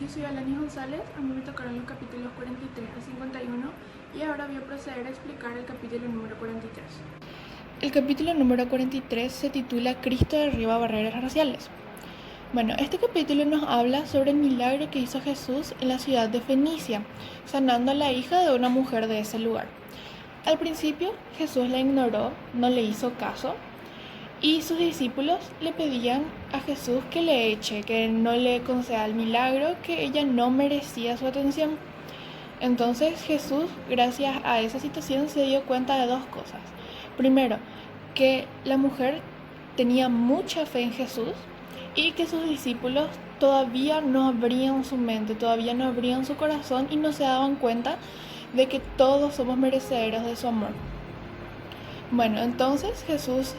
yo soy Alani González, a mí me tocaron los capítulos 43 a 51 y ahora voy a proceder a explicar el capítulo número 43. El capítulo número 43 se titula Cristo derriba barreras raciales. Bueno, este capítulo nos habla sobre el milagro que hizo Jesús en la ciudad de Fenicia, sanando a la hija de una mujer de ese lugar. Al principio, Jesús la ignoró, no le hizo caso, y sus discípulos le pedían a Jesús que le eche, que no le conceda el milagro, que ella no merecía su atención. Entonces Jesús, gracias a esa situación, se dio cuenta de dos cosas. Primero, que la mujer tenía mucha fe en Jesús y que sus discípulos todavía no abrían su mente, todavía no abrían su corazón y no se daban cuenta de que todos somos merecederos de su amor. Bueno, entonces Jesús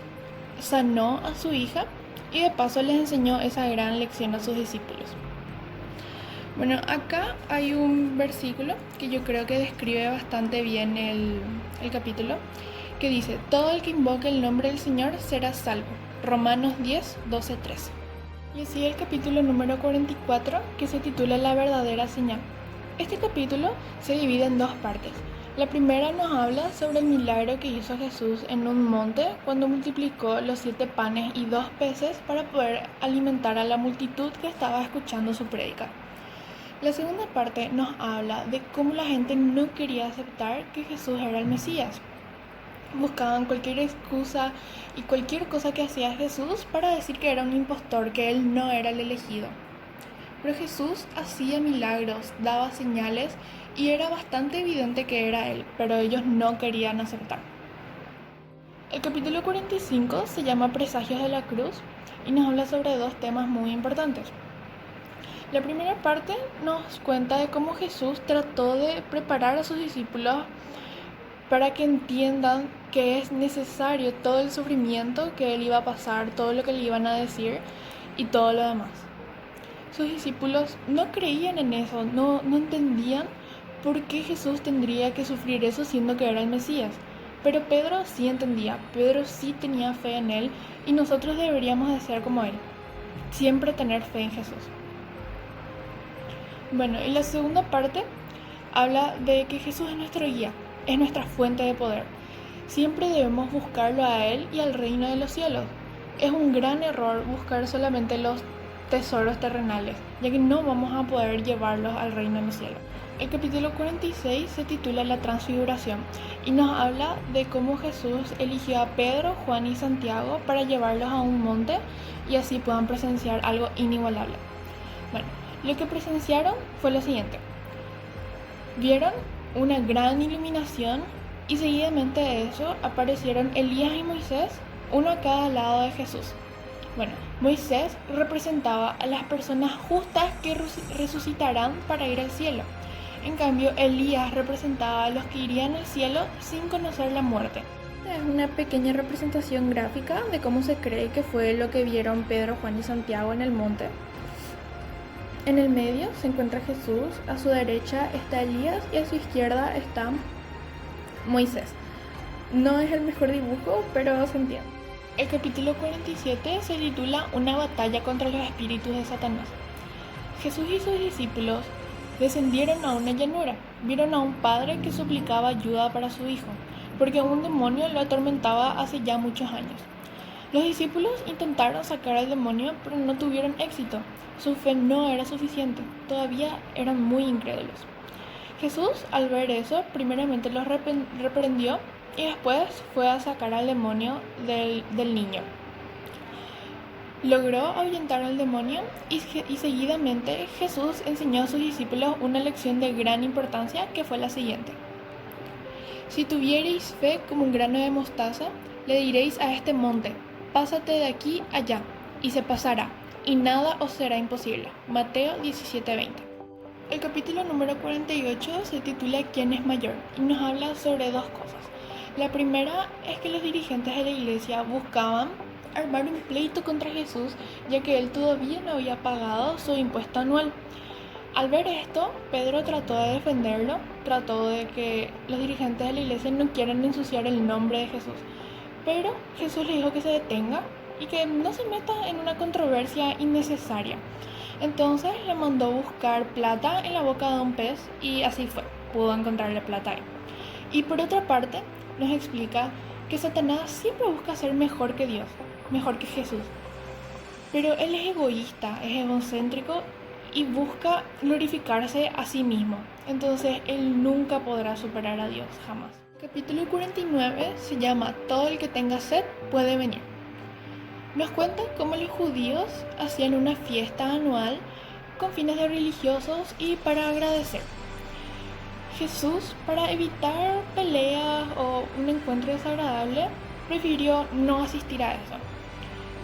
sanó a su hija y de paso les enseñó esa gran lección a sus discípulos. Bueno, acá hay un versículo que yo creo que describe bastante bien el capítulo, que dice: todo el que invoque el nombre del Señor será salvo. Romanos 10, 12, 13. Y así el capítulo número 44, que se titula La verdadera señal. Este capítulo se divide en dos partes. La primera nos habla sobre el milagro que hizo Jesús en un monte cuando multiplicó los 7 panes y 2 peces para poder alimentar a la multitud que estaba escuchando su prédica. La segunda parte nos habla de cómo la gente no quería aceptar que Jesús era el Mesías. Buscaban cualquier excusa y cualquier cosa que hacía Jesús para decir que era un impostor, que él no era el elegido. Pero Jesús hacía milagros, daba señales y era bastante evidente que era él, pero ellos no querían aceptar. El capítulo 45 se llama Presagios de la Cruz y nos habla sobre dos temas muy importantes. La primera parte nos cuenta de cómo Jesús trató de preparar a sus discípulos para que entiendan que es necesario todo el sufrimiento que él iba a pasar, todo lo que le iban a decir y todo lo demás. Sus discípulos no creían en eso, no entendían por qué Jesús tendría que sufrir eso siendo que era el Mesías. Pero Pedro sí entendía, Pedro sí tenía fe en él y nosotros deberíamos de ser como él, siempre tener fe en Jesús. Bueno, y la segunda parte habla de que Jesús es nuestro guía, es nuestra fuente de poder. Siempre debemos buscarlo a él y al reino de los cielos. Es un gran error buscar solamente los tesoros terrenales, ya que no vamos a poder llevarlos al reino de los cielos. El capítulo 46 se titula La Transfiguración y nos habla de cómo Jesús eligió a Pedro, Juan y Santiago para llevarlos a un monte y así puedan presenciar algo inigualable. Bueno, lo que presenciaron fue lo siguiente. Vieron una gran iluminación y seguidamente de eso aparecieron Elías y Moisés, uno a cada lado de Jesús. Bueno, Moisés representaba a las personas justas que resucitarán para ir al cielo. En cambio, Elías representaba a los que irían al cielo sin conocer la muerte. Esta es una pequeña representación gráfica de cómo se cree que fue lo que vieron Pedro, Juan y Santiago en el monte. En el medio se encuentra Jesús, a su derecha está Elías y a su izquierda está Moisés. No es el mejor dibujo, pero se entiende. El capítulo 47 se titula Una batalla contra los espíritus de Satanás. Jesús y sus discípulos descendieron a una llanura. Vieron a un padre que suplicaba ayuda para su hijo, porque un demonio lo atormentaba hace ya muchos años. Los discípulos intentaron sacar al demonio, pero no tuvieron éxito. Su fe no era suficiente, todavía eran muy incrédulos. Jesús, al ver eso, primeramente los reprendió y después fue a sacar al demonio del niño. Logró ahuyentar al demonio y seguidamente Jesús enseñó a sus discípulos una lección de gran importancia que fue la siguiente. Si tuvierais fe como un grano de mostaza, le diréis a este monte, pásate de aquí allá, y se pasará, y nada os será imposible. Mateo 17:20. El capítulo número 48 se titula ¿Quién es mayor? Y nos habla sobre dos cosas. La primera es que los dirigentes de la iglesia buscaban armar un pleito contra Jesús, ya que él todavía no había pagado su impuesto anual. Al ver esto, Pedro trató de defenderlo, trató de que los dirigentes de la iglesia no quieran ensuciar el nombre de Jesús. Pero Jesús le dijo que se detenga y que no se meta en una controversia innecesaria. Entonces le mandó buscar plata en la boca de un pez y así fue, pudo encontrarle plata ahí. Y por otra parte, nos explica que Satanás siempre busca ser mejor que Dios, mejor que Jesús. Pero él es egoísta, es egocéntrico y busca glorificarse a sí mismo. Entonces él nunca podrá superar a Dios, jamás. El capítulo 49 se llama Todo el que tenga sed puede venir. Nos cuenta cómo los judíos hacían una fiesta anual con fines de religiosos y para agradecer. Jesús, para evitar peleas o un encuentro desagradable, prefirió no asistir a eso.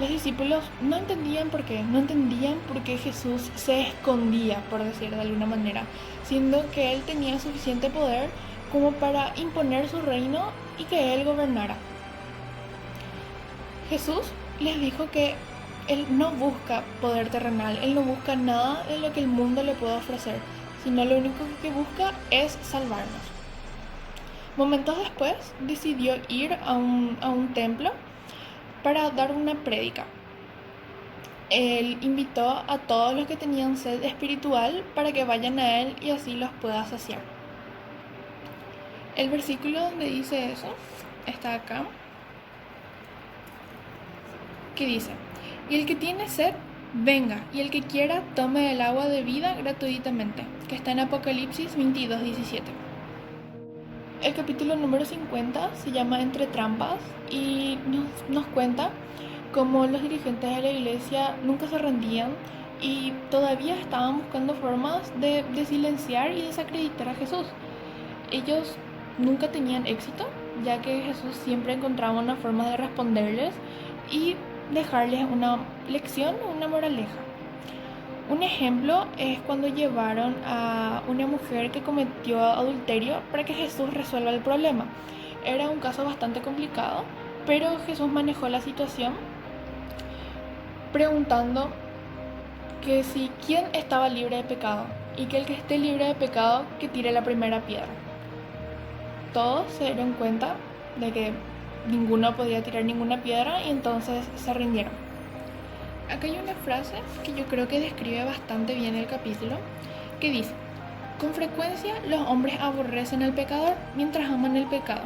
Los discípulos no entendían por qué Jesús se escondía, por decir de alguna manera, siendo que él tenía suficiente poder como para imponer su reino y que él gobernara. Jesús les dijo que él no busca poder terrenal, él no busca nada de lo que el mundo le pueda ofrecer, sino lo único que busca es salvarnos. Momentos después decidió ir a un templo para dar una prédica. Él invitó a todos los que tenían sed espiritual para que vayan a él y así los pueda saciar. El versículo donde dice eso está acá, que dice: y el que tiene sed, venga, y el que quiera, tome el agua de vida gratuitamente, que está en Apocalipsis 22:17. El capítulo número 50 se llama Entre trampas y nos cuenta cómo los dirigentes de la iglesia nunca se rendían y todavía estaban buscando formas de silenciar y desacreditar a Jesús. Ellos nunca tenían éxito, ya que Jesús siempre encontraba una forma de responderles y dejarles una lección o una moraleja. Un ejemplo es cuando llevaron a una mujer que cometió adulterio para que Jesús resuelva el problema. Era un caso bastante complicado, pero Jesús manejó la situación preguntando que si quién estaba libre de pecado y que el que esté libre de pecado que tire la primera piedra. Todos se dieron cuenta de que ninguno podía tirar ninguna piedra y entonces se rindieron. Acá hay una frase que yo creo que describe bastante bien el capítulo, que dice: con frecuencia los hombres aborrecen al pecador mientras aman el pecado.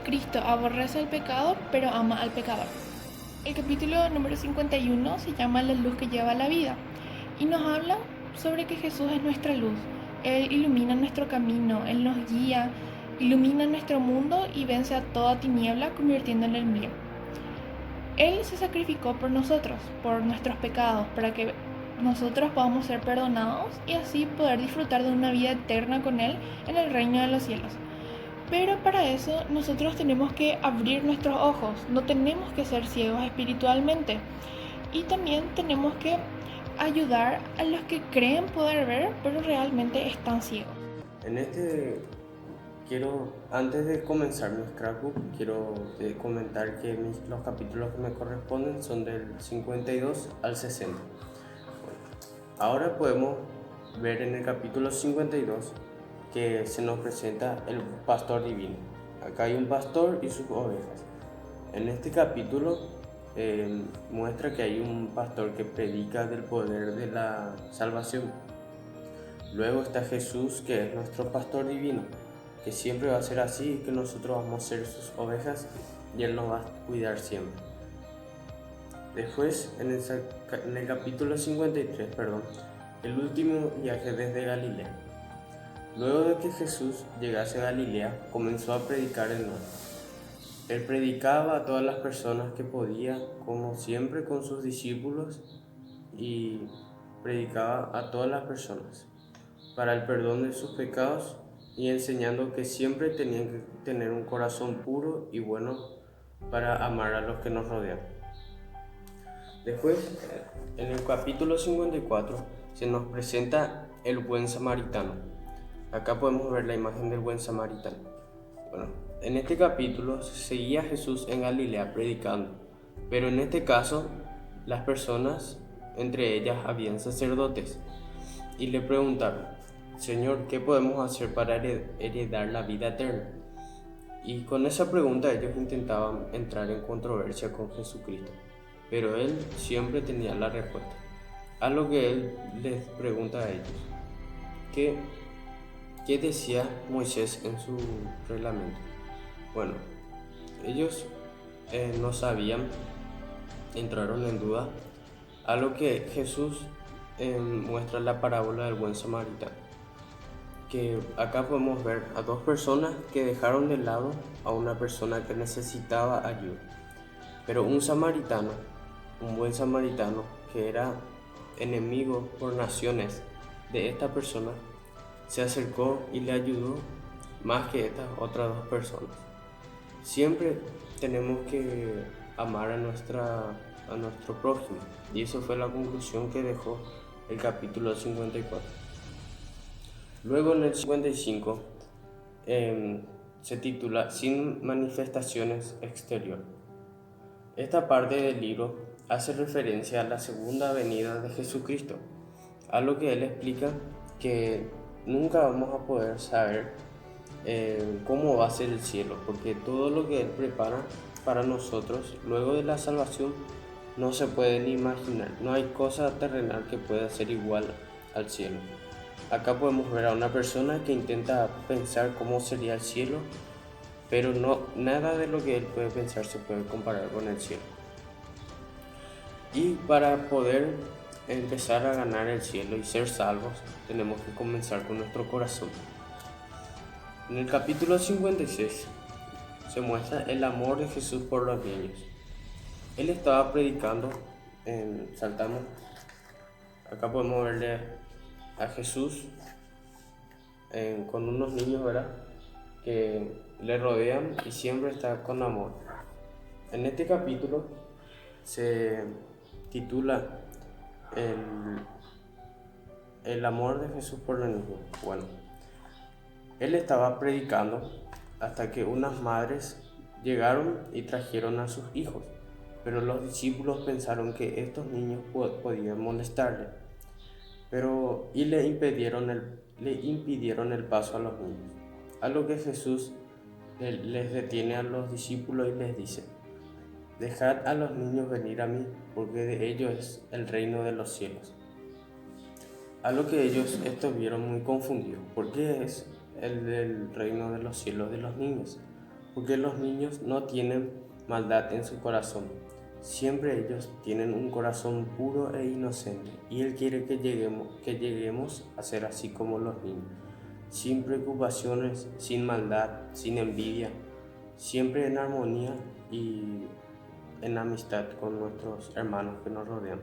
Cristo aborrece el pecado, pero ama al pecador. El capítulo número 51 se llama La luz que lleva a la vida y nos habla sobre que Jesús es nuestra luz. Él ilumina nuestro camino, Él nos guía, ilumina nuestro mundo y vence a toda tiniebla convirtiéndolo en bien. Él se sacrificó por nosotros, por nuestros pecados, para que nosotros podamos ser perdonados y así poder disfrutar de una vida eterna con Él en el reino de los cielos. Pero para eso nosotros tenemos que abrir nuestros ojos, no tenemos que ser ciegos espiritualmente. Y también tenemos que ayudar a los que creen poder ver, pero realmente están ciegos. Antes de comenzar mi scrapbook, quiero comentar que los capítulos que me corresponden son del 52 al 60. Bueno, ahora podemos ver en el capítulo 52 que se nos presenta el pastor divino. Acá hay un pastor y sus ovejas. En este capítulo muestra que hay un pastor que predica del poder de la salvación. Luego está Jesús, que es nuestro pastor divino, que siempre va a ser así, que nosotros vamos a ser sus ovejas y Él nos va a cuidar siempre. Después, en el capítulo 53, el último viaje desde Galilea. Luego de que Jesús llegase a Galilea, comenzó a predicar el norte. Él predicaba a todas las personas que podía, como siempre con sus discípulos, y predicaba a todas las personas para el perdón de sus pecados y enseñando que siempre tenían que tener un corazón puro y bueno para amar a los que nos rodean. Después, en el capítulo 54, se nos presenta el buen samaritano. Acá podemos ver la imagen del buen samaritano. Bueno, en este capítulo seguía Jesús en Galilea predicando, pero en este caso las personas, entre ellas habían sacerdotes, y le preguntaron: Señor, ¿qué podemos hacer para heredar la vida eterna? Y con esa pregunta ellos intentaban entrar en controversia con Jesucristo, pero Él siempre tenía la respuesta. A lo que él les pregunta a ellos, ¿qué, qué decía Moisés en su reglamento? Bueno, ellos no sabían, entraron en duda, a lo que Jesús muestra la parábola del buen samaritano. Que acá podemos ver a dos personas que dejaron de lado a una persona que necesitaba ayuda. Pero un samaritano, un buen samaritano, que era enemigo por naciones de esta persona, se acercó y le ayudó más que estas otras dos personas. Siempre tenemos que amar a nuestro prójimo, y eso fue la conclusión que dejó el capítulo 54. Luego en el 55 se titula Sin manifestaciones exteriores. Esta parte del libro hace referencia a la segunda venida de Jesucristo, a lo que él explica que nunca vamos a poder saber cómo va a ser el cielo, porque todo lo que él prepara para nosotros luego de la salvación no se puede ni imaginar. No hay cosa terrenal que pueda ser igual al cielo. Acá podemos ver a una persona que intenta pensar cómo sería el cielo, pero nada de lo que él puede pensar se puede comparar con el cielo. Y para poder empezar a ganar el cielo y ser salvos, tenemos que comenzar con nuestro corazón. En el capítulo 56 se muestra el amor de Jesús por los niños. Él estaba predicando, saltamos, acá podemos verle a Jesús con unos niños, ¿verdad?, que le rodean y siempre está con amor. En este capítulo se titula el amor de Jesús por los niños. Bueno, él estaba predicando hasta que unas madres llegaron y trajeron a sus hijos, pero los discípulos pensaron que estos niños podían molestarle, y le impidieron el paso a los niños. A lo que Jesús les detiene a los discípulos y les dice: dejad a los niños venir a mí, porque de ellos es el reino de los cielos. A lo que ellos estuvieron muy confundidos. ¿Por qué es el reino de los cielos de los niños? Porque los niños no tienen maldad en su corazón. Siempre ellos tienen un corazón puro e inocente, y Él quiere que lleguemos a ser así como los niños, sin preocupaciones, sin maldad, sin envidia, siempre en armonía y en amistad con nuestros hermanos que nos rodean.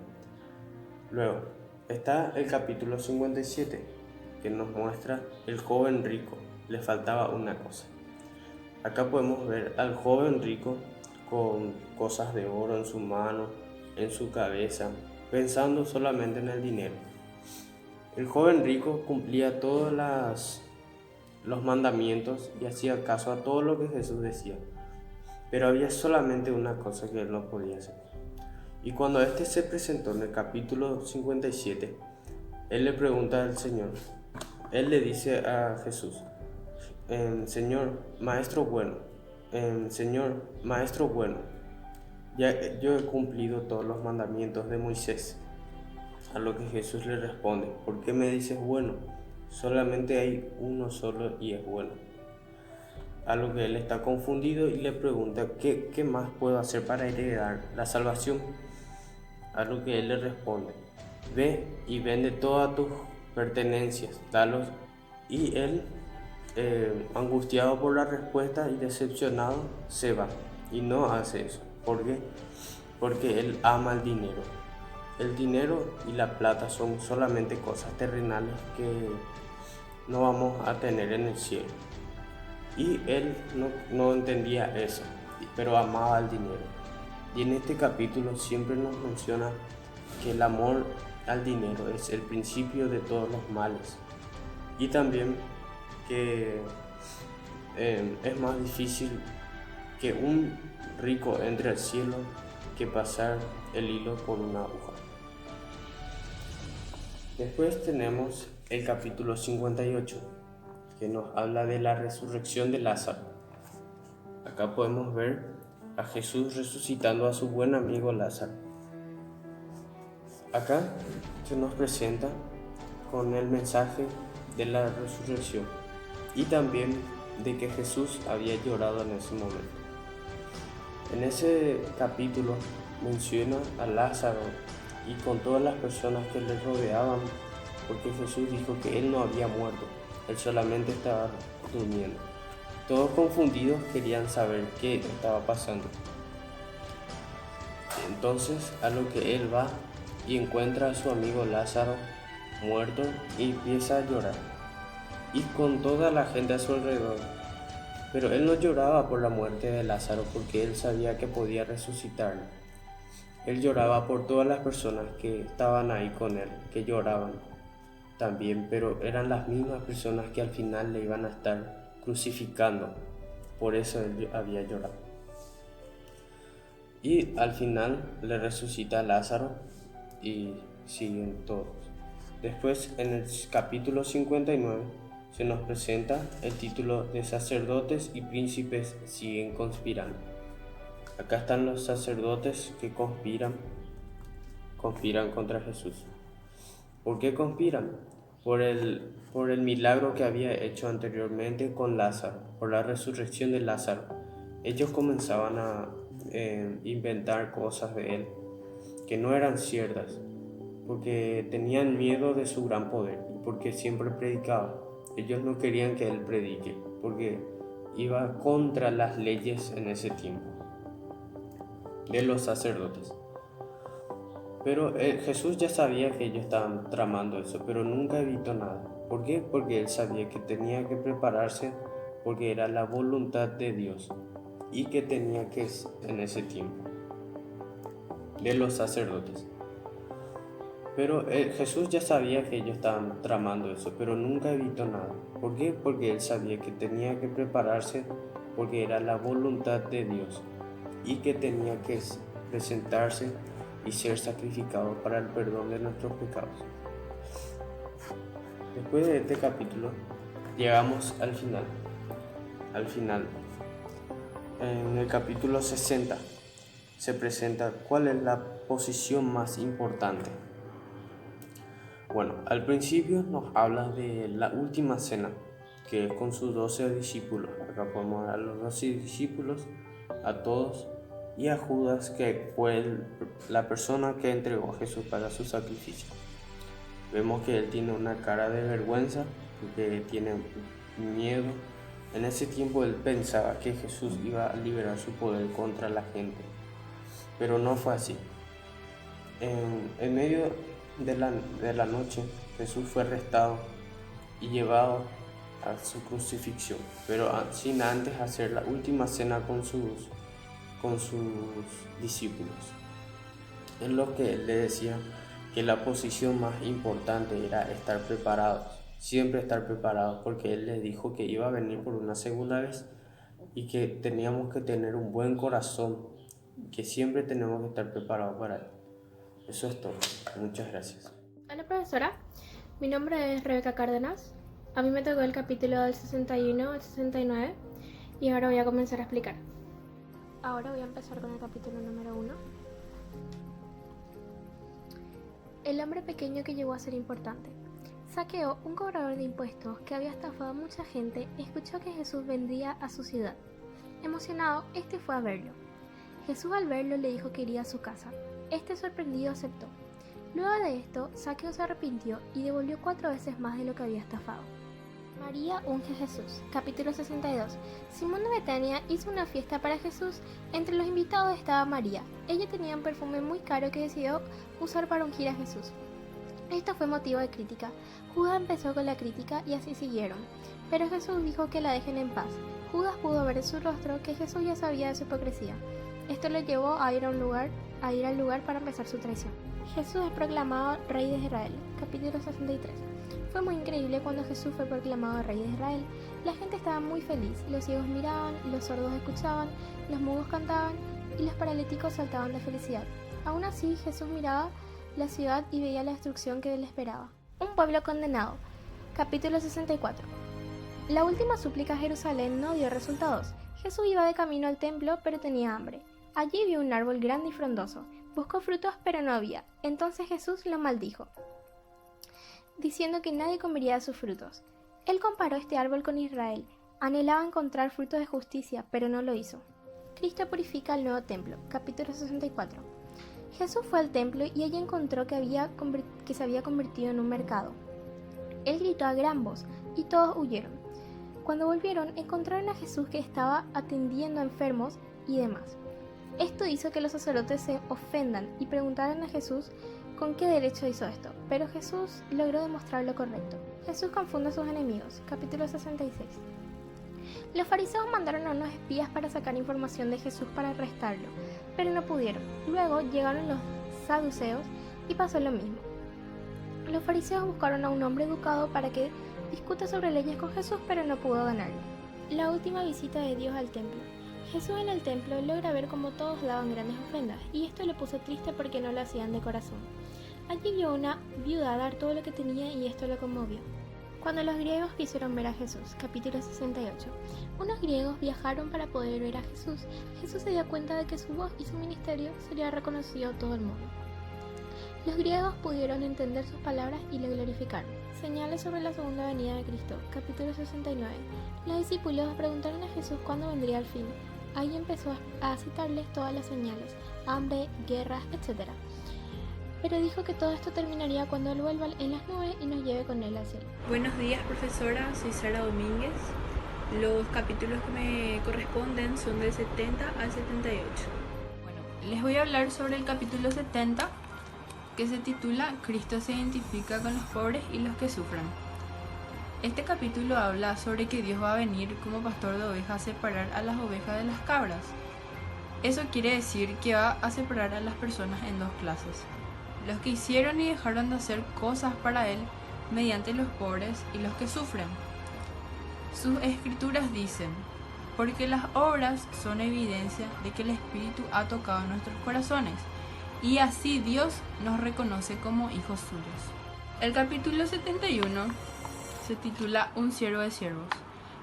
Luego está el capítulo 57, que nos muestra el joven rico. Le faltaba una cosa. Acá podemos ver al joven rico con cosas de oro en su mano, en su cabeza, pensando solamente en el dinero. El joven rico cumplía todos los mandamientos y hacía caso a todo lo que Jesús decía, pero había solamente una cosa que él no podía hacer. Y cuando este se presentó en el capítulo 57, él le pregunta al Señor, él le dice a Jesús: Señor, maestro bueno, Señor, maestro bueno, ya yo he cumplido todos los mandamientos de Moisés. A lo que Jesús le responde: ¿por qué me dices bueno? Solamente hay uno solo y es bueno. A lo que él está confundido y le pregunta: ¿qué más puedo hacer para heredar la salvación? A lo que él le responde: ve y vende todas tus pertenencias, dalos. Y él, angustiado por la respuesta y decepcionado, se va y no hace eso. ¿Por qué? Porque él ama el dinero. El dinero y la plata son solamente cosas terrenales que no vamos a tener en el cielo. Y él no entendía eso, pero amaba el dinero. Y en este capítulo siempre nos menciona que el amor al dinero es el principio de todos los males. Y también que es más difícil que un rico entre al cielo que pasar el hilo por una aguja. Después tenemos el capítulo 58, que nos habla de la resurrección de Lázaro. Acá podemos ver a Jesús resucitando a su buen amigo Lázaro. Acá se nos presenta con el mensaje de la resurrección y también de que Jesús había llorado en ese momento. En ese capítulo menciona a Lázaro y con todas las personas que le rodeaban, porque Jesús dijo que él no había muerto, él solamente estaba durmiendo. Todos confundidos querían saber qué estaba pasando. Entonces a lo que él va y encuentra a su amigo Lázaro muerto y empieza a llorar, y con toda la gente a su alrededor. Pero él no lloraba por la muerte de Lázaro porque él sabía que podía resucitarlo. Él lloraba por todas las personas que estaban ahí con él, que lloraban también, pero eran las mismas personas que al final le iban a estar crucificando. Por eso él había llorado. Y al final le resucita a Lázaro y siguen todos. Después, en el capítulo 59, se nos presenta el título de sacerdotes y príncipes siguen conspirando. Acá están los sacerdotes que conspiran contra Jesús. ¿Por qué conspiran? Por el milagro que había hecho anteriormente con Lázaro, por la resurrección de Lázaro. Ellos comenzaban a inventar cosas de él que no eran ciertas, porque tenían miedo de su gran poder y porque siempre predicaba. Ellos no querían que él predique, porque iba contra las leyes en ese tiempo de los sacerdotes. Pero Jesús ya sabía que ellos estaban tramando eso, pero nunca evitó nada. ¿Por qué? Porque él sabía que tenía que prepararse, porque era la voluntad de Dios y que tenía que en ese tiempo de los sacerdotes. Pero Jesús ya sabía que ellos estaban tramando eso, pero nunca evitó nada. ¿Por qué? Porque él sabía que tenía que prepararse, porque era la voluntad de Dios y que tenía que presentarse y ser sacrificado para el perdón de nuestros pecados. Después de este capítulo llegamos al final. En el capítulo 60 se presenta cuál es la posición más importante. Bueno, al principio nos habla de la última cena, que es con sus 12 discípulos. Acá podemos ver a los 12 discípulos, a todos, y a Judas, que fue la persona que entregó a Jesús para su sacrificio. Vemos que él tiene una cara de vergüenza, porque tiene miedo. En ese tiempo él pensaba que Jesús iba a liberar su poder contra la gente, pero no fue así. En medio de la noche, Jesús fue arrestado y llevado a su crucifixión, pero sin antes hacer la última cena con sus discípulos, en lo que él le decía que la posición más importante era estar preparados, siempre estar preparados, porque él les dijo que iba a venir por una segunda vez y que teníamos que tener un buen corazón, que siempre tenemos que estar preparados para él. Eso es todo. Muchas gracias. Hola profesora, mi nombre es Rebeca Cárdenas. A mí me tocó el capítulo del 61 al 69 y ahora voy a comenzar a explicar. Ahora voy a empezar con el capítulo número 1. El hombre pequeño que llegó a ser importante. Zaqueo, un cobrador de impuestos que había estafado a mucha gente, escuchó que Jesús vendría a su ciudad. Emocionado, fue a verlo. Jesús al verlo le dijo que iría a su casa. Sorprendido aceptó. Luego de esto, Zaqueo se arrepintió y devolvió 4 veces más de lo que había estafado. María unge a Jesús. Capítulo 62. Simón de Betania hizo una fiesta para Jesús. Entre los invitados estaba María. Ella tenía un perfume muy caro que decidió usar para ungir a Jesús. Esto fue motivo de crítica. Judas empezó con la crítica y así siguieron. Pero Jesús dijo que la dejen en paz. Judas pudo ver en su rostro que Jesús ya sabía de su hipocresía. Esto le llevó a ir al lugar para empezar su traición. Jesús es proclamado Rey de Israel. Capítulo 63. Fue muy increíble cuando Jesús fue proclamado Rey de Israel. La gente estaba muy feliz. Los ciegos miraban, los sordos escuchaban, los mudos cantaban y los paralíticos saltaban de felicidad. Aún así, Jesús miraba la ciudad y veía la destrucción que le esperaba. Un pueblo condenado. Capítulo 64. La última súplica a Jerusalén no dio resultados. Jesús iba de camino al templo, pero tenía hambre. Allí vio un árbol grande y frondoso. Buscó frutos, pero no había. Entonces Jesús lo maldijo, diciendo que nadie comería de sus frutos. Él comparó este árbol con Israel. Anhelaba encontrar frutos de justicia, pero no lo hizo. Cristo purifica el nuevo templo. Capítulo 64. Jesús fue al templo y allí encontró que se había convertido en un mercado. Él gritó a gran voz y todos huyeron. Cuando volvieron, encontraron a Jesús que estaba atendiendo a enfermos y demás. Esto hizo que los sacerdotes se ofendan y preguntaran a Jesús con qué derecho hizo esto, pero Jesús logró demostrar lo correcto. Jesús confunde a sus enemigos. Capítulo 66. Los fariseos mandaron a unos espías para sacar información de Jesús para arrestarlo, pero no pudieron. Luego llegaron los saduceos y pasó lo mismo. Los fariseos buscaron a un hombre educado para que discuta sobre leyes con Jesús, pero no pudo ganarlo. La última visita de Dios al templo. Jesús en el templo logra ver cómo todos daban grandes ofrendas, y esto le puso triste porque no lo hacían de corazón. Allí vio una viuda dar todo lo que tenía y esto lo conmovió. Cuando los griegos quisieron ver a Jesús, capítulo 68. Unos griegos viajaron para poder ver a Jesús. Jesús se dio cuenta de que su voz y su ministerio sería reconocido a todo el mundo. Los griegos pudieron entender sus palabras y lo glorificaron. Señales sobre la segunda venida de Cristo, capítulo 69. Los discípulos preguntaron a Jesús cuándo vendría el fin. Ahí empezó a citarles todas las señales, hambre, guerras, etc. Pero dijo que todo esto terminaría cuando Él vuelva en las nubes y nos lleve con Él al cielo. Buenos días, profesora, soy Sara Domínguez. Los capítulos que me corresponden son del 70 al 78. Bueno, les voy a hablar sobre el capítulo 70, que se titula Cristo se identifica con los pobres y los que sufren. Este capítulo habla sobre que Dios va a venir como pastor de ovejas a separar a las ovejas de las cabras. Eso quiere decir que va a separar a las personas en dos clases: los que hicieron y dejaron de hacer cosas para Él mediante los pobres y los que sufren. Sus escrituras dicen: porque las obras son evidencia de que el Espíritu ha tocado nuestros corazones, y así Dios nos reconoce como hijos suyos. El capítulo 71 se titula Un siervo de siervos.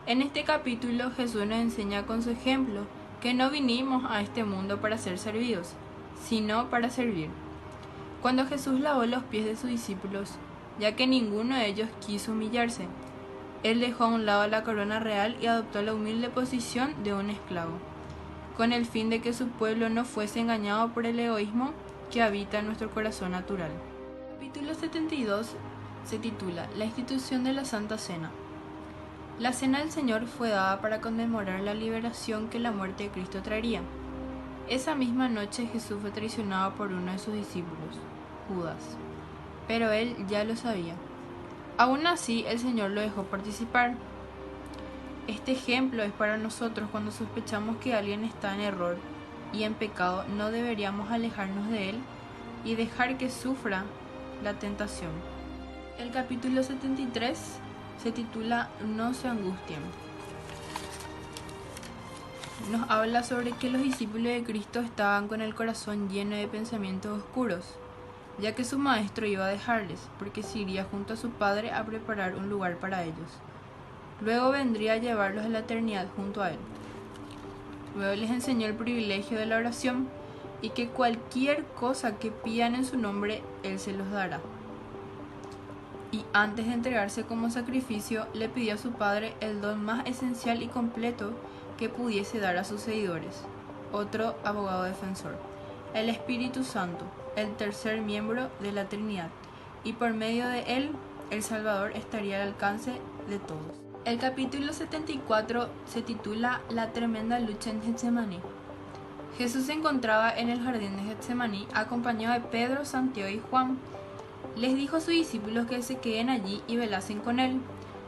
En este capítulo Jesús nos enseña con su ejemplo que no vinimos a este mundo para ser servidos, sino para servir. Cuando Jesús lavó los pies de sus discípulos, ya que ninguno de ellos quiso humillarse, Él dejó a un lado la corona real y adoptó la humilde posición de un esclavo, con el fin de que su pueblo no fuese engañado por el egoísmo que habita en nuestro corazón natural. El capítulo 72 se titula La institución de la Santa Cena. La Cena del Señor fue dada para conmemorar la liberación que la muerte de Cristo traería. Esa misma noche Jesús fue traicionado por uno de sus discípulos, Judas, pero él ya lo sabía. Aún así, el Señor lo dejó participar. Este ejemplo es para nosotros cuando sospechamos que alguien está en error y en pecado. No deberíamos alejarnos de él y dejar que sufra la tentación. El capítulo 73 se titula No se angustien. Nos habla sobre que los discípulos de Cristo estaban con el corazón lleno de pensamientos oscuros, ya que su maestro iba a dejarles, porque se iría junto a su Padre a preparar un lugar para ellos. Luego vendría a llevarlos a la eternidad junto a Él. Luego les enseñó el privilegio de la oración y que cualquier cosa que pidan en su nombre, Él se los dará. Y antes de entregarse como sacrificio, le pidió a su Padre el don más esencial y completo que pudiese dar a sus seguidores, otro abogado defensor, el Espíritu Santo, el tercer miembro de la Trinidad, y por medio de él, el Salvador estaría al alcance de todos. El capítulo 74 se titula La tremenda lucha en Getsemaní. Jesús se encontraba en el jardín de Getsemaní acompañado de Pedro, Santiago y Juan. Les dijo a sus discípulos que se queden allí y velasen con él.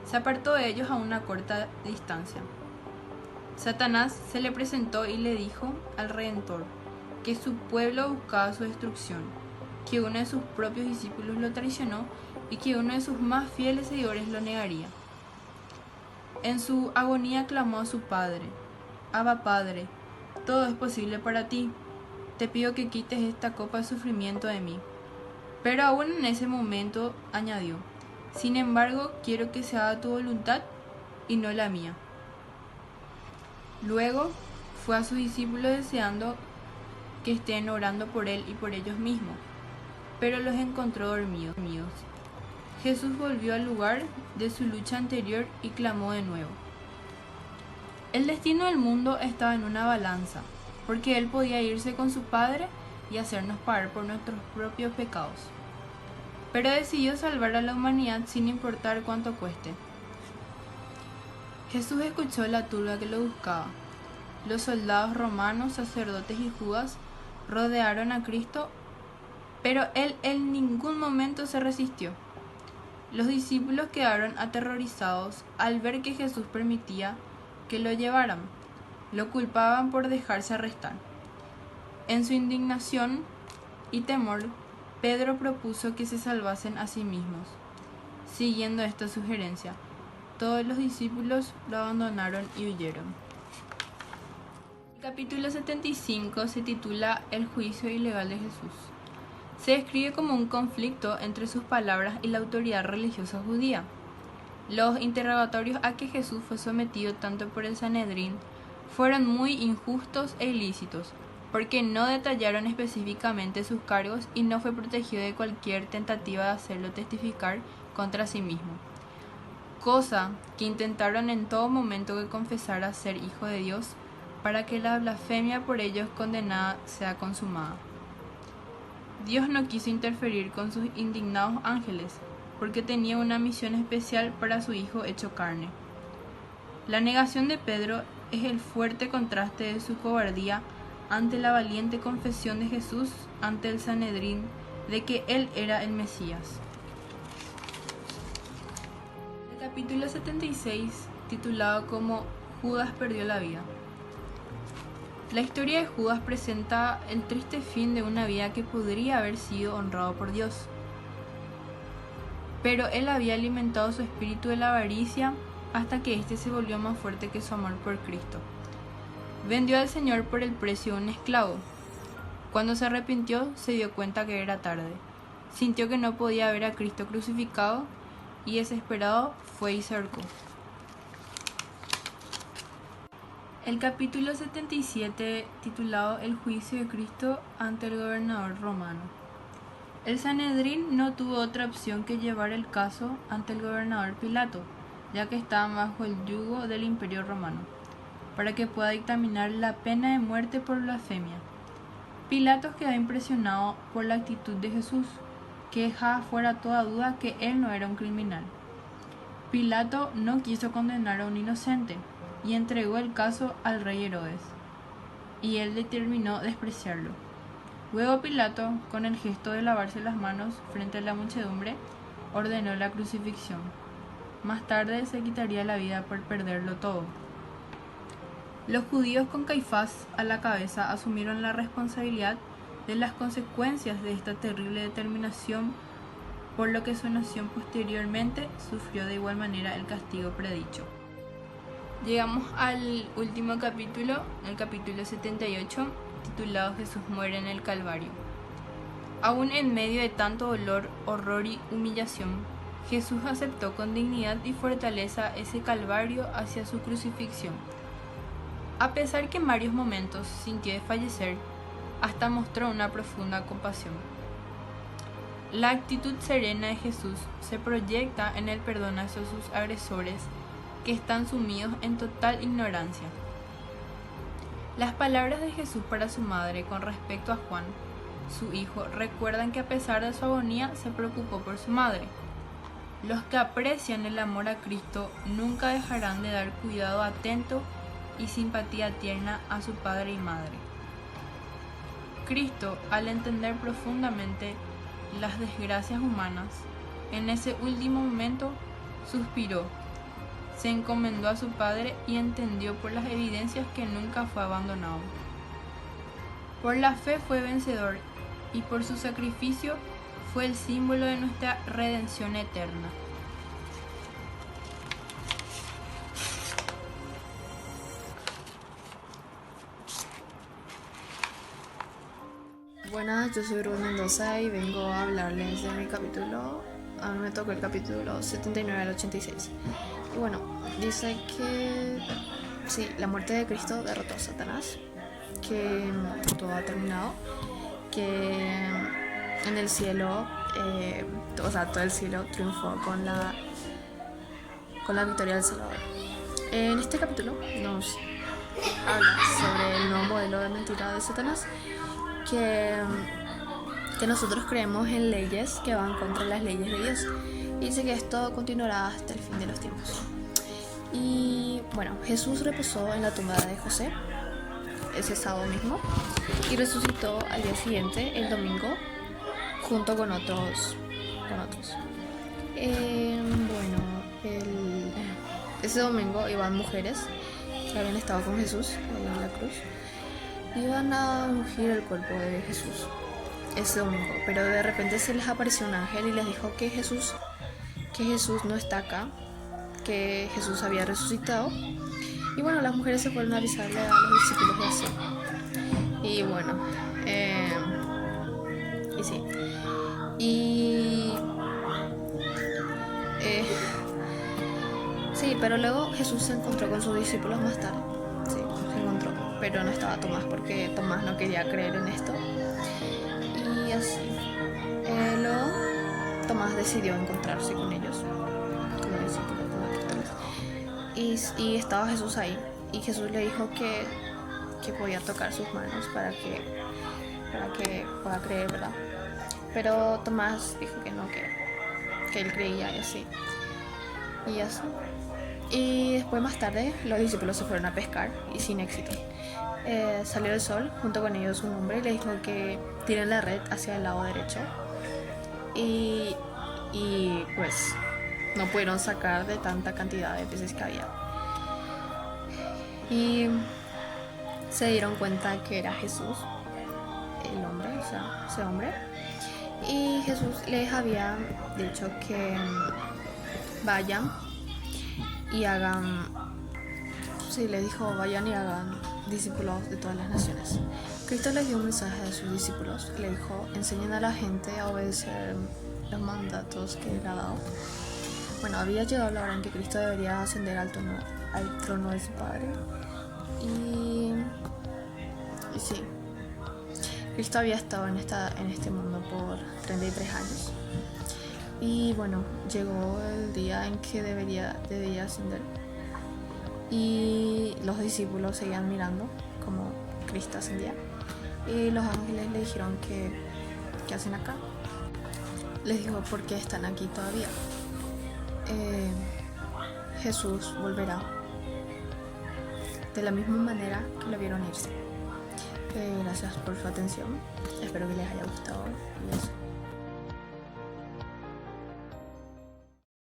Se apartó de ellos a una corta distancia. Satanás se le presentó y le dijo al Redentor que su pueblo buscaba su destrucción, que uno de sus propios discípulos lo traicionó y que uno de sus más fieles seguidores lo negaría. En su agonía clamó a su Padre: Abba Padre, todo es posible para ti, te pido que quites esta copa de sufrimiento de mí. Pero aún en ese momento añadió: sin embargo, quiero que se haga tu voluntad y no la mía. Luego fue a sus discípulos deseando que estén orando por él y por ellos mismos, pero los encontró dormidos. Jesús volvió al lugar de su lucha anterior y clamó de nuevo. El destino del mundo estaba en una balanza, porque él podía irse con su Padre y hacernos pagar por nuestros propios pecados. Pero decidió salvar a la humanidad sin importar cuánto cueste. Jesús escuchó la turba que lo buscaba. Los soldados romanos, sacerdotes y Judas rodearon a Cristo, pero él en ningún momento se resistió. Los discípulos quedaron aterrorizados al ver que Jesús permitía que lo llevaran. Lo culpaban por dejarse arrestar. En su indignación y temor, Pedro propuso que se salvasen a sí mismos. Siguiendo esta sugerencia, todos los discípulos lo abandonaron y huyeron. El capítulo 75 se titula El juicio ilegal de Jesús. Se describe como un conflicto entre sus palabras y la autoridad religiosa judía. Los interrogatorios a que Jesús fue sometido tanto por el Sanedrín fueron muy injustos e ilícitos, porque no detallaron específicamente sus cargos y no fue protegido de cualquier tentativa de hacerlo testificar contra sí mismo, cosa que intentaron en todo momento que confesara ser hijo de Dios, para que la blasfemia por ellos condenada sea consumada. Dios no quiso interferir con sus indignados ángeles, porque tenía una misión especial para su Hijo hecho carne. La negación de Pedro es el fuerte contraste de su cobardía ante la valiente confesión de Jesús ante el Sanedrín de que él era el Mesías. El capítulo 76, titulado como Judas perdió la vida. La historia de Judas presenta el triste fin de una vida que podría haber sido honrado por Dios. Pero él había alimentado su espíritu de la avaricia hasta que éste se volvió más fuerte que su amor por Cristo. Vendió al Señor por el precio de un esclavo. Cuando se arrepintió, se dio cuenta que era tarde. Sintió que no podía ver a Cristo crucificado y desesperado fue y se ahorcó. El capítulo 77, titulado El juicio de Cristo ante el gobernador romano. El Sanedrín no tuvo otra opción que llevar el caso ante el gobernador Pilato, ya que estaban bajo el yugo del Imperio Romano, para que pueda dictaminar la pena de muerte por blasfemia. Pilato quedó impresionado por la actitud de Jesús, que dejaba fuera toda duda que él no era un criminal. Pilato no quiso condenar a un inocente y entregó el caso al rey Herodes, y él determinó despreciarlo. Luego Pilato, con el gesto de lavarse las manos frente a la muchedumbre, ordenó la crucifixión. Más tarde se quitaría la vida por perderlo todo. Los judíos con Caifás a la cabeza asumieron la responsabilidad de las consecuencias de esta terrible determinación, por lo que su nación posteriormente sufrió de igual manera el castigo predicho. Llegamos al último capítulo, el capítulo 78, titulado Jesús muere en el Calvario. Aún en medio de tanto dolor, horror y humillación, Jesús aceptó con dignidad y fortaleza ese calvario hacia su crucifixión. A pesar que en varios momentos sintió desfallecer, hasta mostró una profunda compasión. La actitud serena de Jesús se proyecta en el perdón hacia sus agresores, que están sumidos en total ignorancia. Las palabras de Jesús para su madre con respecto a Juan, su hijo, recuerdan que a pesar de su agonía se preocupó por su madre. Los que aprecian el amor a Cristo nunca dejarán de dar cuidado atento y simpatía tierna a su padre y madre. Cristo, al entender profundamente las desgracias humanas, en ese último momento suspiró, se encomendó a su Padre y entendió por las evidencias que nunca fue abandonado. Por la fe fue vencedor y por su sacrificio fue el símbolo de nuestra redención eterna. Buenas, yo soy Ruth Mendoza y vengo a hablarles de mi capítulo. A mí me tocó el capítulo 79 al 86. Y bueno, dice que sí, la muerte de Cristo derrotó a Satanás. que todo ha terminado, que en el cielo, todo el cielo triunfó con la victoria del Salvador. En este capítulo nos habla sobre el nuevo modelo de mentira de Satanás, que nosotros creemos en leyes que van contra las leyes de Dios, y dice que esto continuará hasta el fin de los tiempos. Y bueno, Jesús reposó en la tumba de José ese sábado mismo y resucitó al día siguiente, el domingo, junto con otros. Ese domingo iban mujeres que habían estado con Jesús ahí en la cruz, iban a ungir el cuerpo de Jesús ese domingo, pero de repente se les apareció un ángel y les dijo que Jesús no está acá, que Jesús había resucitado. Y bueno, las mujeres se fueron a avisarle a los discípulos de así. Y bueno, y sí. Sí, pero luego Jesús se encontró con sus discípulos más tarde. Sí, se encontró, pero no estaba Tomás porque Tomás no quería creer en esto. Y así. Luego Tomás decidió encontrarse con ellos, como discípulos y estaba Jesús ahí. Y Jesús le dijo que podía tocar sus manos para que pueda creer, ¿verdad? Pero Tomás dijo que no, que él creía y así. Y así. Y después más tarde los discípulos se fueron a pescar y sin éxito. Salió el sol, junto con ellos un hombre, y le dijo que tiren la red hacia el lado derecho. Y pues no pudieron sacar de tanta cantidad de peces que había. Y se dieron cuenta que era Jesús, el hombre, o sea, ese hombre. Y Jesús les había dicho que vayan y hagan, sí, les dijo vayan y hagan discípulos de todas las naciones. Cristo les dio un mensaje a sus discípulos, le dijo: enseñen a la gente a obedecer los mandatos que él ha dado. Bueno, había llegado la hora en que Cristo debería ascender al trono de su Padre. Y sí, Cristo había estado en este mundo por 33 años. Y bueno, llegó el día en que debía ascender. Y los discípulos seguían mirando como Cristo ascendía. Y los ángeles le dijeron ¿qué hacen acá? Les dijo: ¿por qué están aquí todavía? Jesús volverá de la misma manera que lo vieron irse. Gracias por su atención. Espero que les haya gustado